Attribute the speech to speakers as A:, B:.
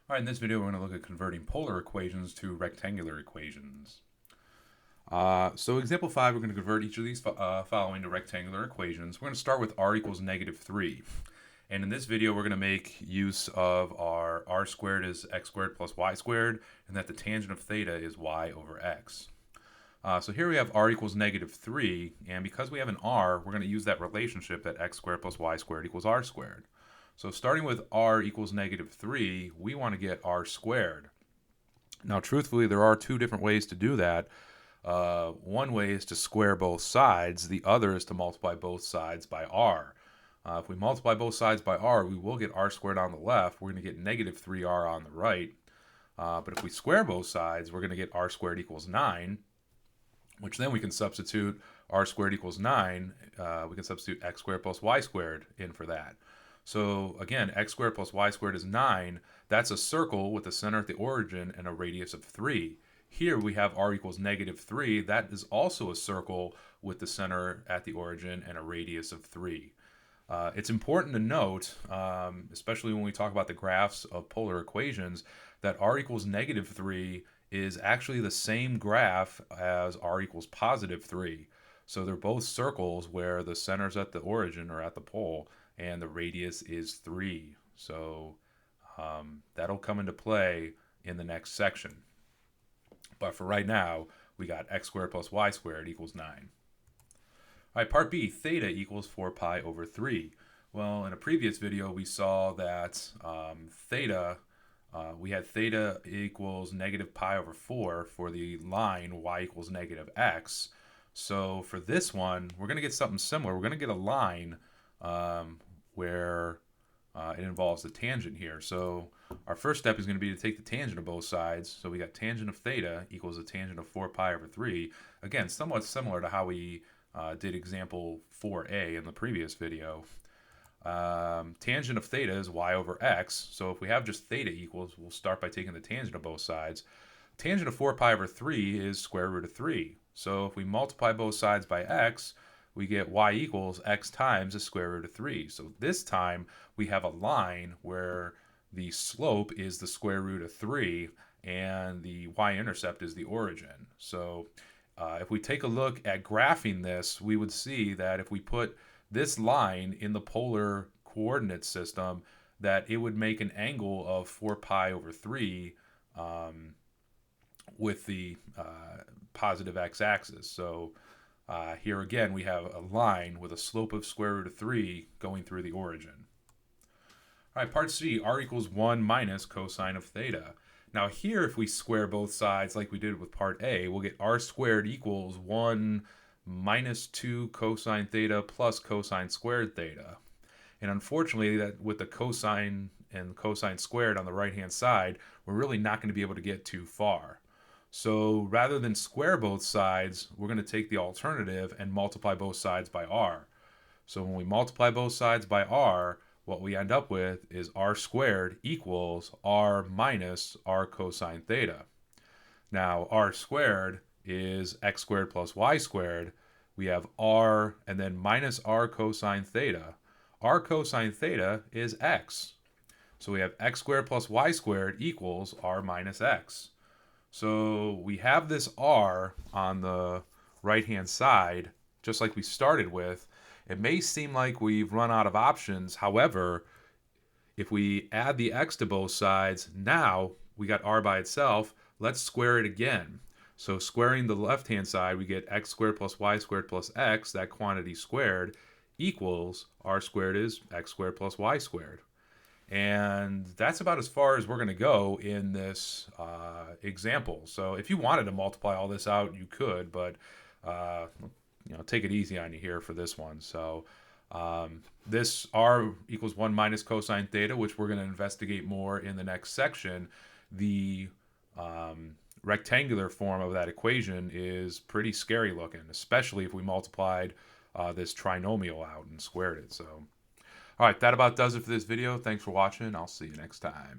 A: Alright, in this video we're going to look at converting polar equations to rectangular equations. So example 5, we're going to convert each of these following to rectangular equations. We're going to start with r equals -3. And in this video we're going to make use of our r squared is x squared plus y squared, and that the tangent of theta is y over x. So here we have r equals -3, and because we have an r, we're going to use that relationship that x squared plus y squared equals r squared. So starting with r equals -3, we want to get r squared. Now, truthfully, there are two different ways to do that. One way is to square both sides. The other is to multiply both sides by r. If we multiply both sides by r, we will get r squared on the left. We're going to get -3r on the right. But if we square both sides, we're going to get r squared equals 9, which then we can substitute r squared equals 9. We can substitute x squared plus y squared in for that. So again, x squared plus y squared is 9. That's a circle with a center at the origin and a radius of 3. Here we have r equals -3. That is also a circle with the center at the origin and a radius of 3. It's important to note, especially when we talk about the graphs of polar equations, that r equals -3 is actually the same graph as r equals +3. So they're both circles where the center's at the origin or at the pole, and the radius is 3. So that'll come into play in the next section. But for right now, we got x squared plus y squared equals 9. All right, part B, theta equals 4 pi over 3. Well, in a previous video, we saw that we had theta equals -pi over 4 for the line y equals -x. So for this one, we're going to get something similar. We're going to get a line where it involves the tangent here. So our first step is going to be to take the tangent of both sides. So we got tangent of theta equals the tangent of 4 pi over 3. Again, somewhat similar to how we did example 4a in the previous video. Tangent of theta is y over x. So if we have just theta equals, we'll start by taking the tangent of both sides. Tangent of 4 pi over 3 is square root of 3. So if we multiply both sides by x, we get y equals x times the square root of 3. So this time we have a line where the slope is the square root of 3 and the y-intercept is the origin. So if we take a look at graphing this, we would see that if we put this line in the polar coordinate system, that it would make an angle of 4 pi over 3 with the positive x-axis. So here again, we have a line with a slope of square root of 3 going through the origin. All right, part C, r equals 1 minus cosine of theta. Now here, if we square both sides like we did with part A, we'll get r squared equals 1 minus 2 cosine theta plus cosine squared theta. And unfortunately, that with the cosine and cosine squared on the right-hand side, we're really not going to be able to get too far. So rather than square both sides, we're going to take the alternative and multiply both sides by r. So when we multiply both sides by r, what we end up with is r squared equals r minus r cosine theta. Now r squared is x squared plus y squared. We have r and then minus r cosine theta. R cosine theta is x. So we have x squared plus y squared equals r minus x. So we have this r on the right-hand side, just like we started with. It may seem like we've run out of options. However, if we add the x to both sides, now we got r by itself. Let's square it again. So squaring the left-hand side, we get x squared plus y squared plus x, that quantity squared, equals r squared is x squared plus y squared. And that's about as far as we're going to go in this example. So if you wanted to multiply all this out, you could, but take it easy on you here for this one. So this r equals 1 minus cosine theta, which we're going to investigate more in the next section. The rectangular form of that equation is pretty scary looking, especially if we multiplied this trinomial out and squared it. So all right, that about does it for this video. Thanks for watching. I'll see you next time.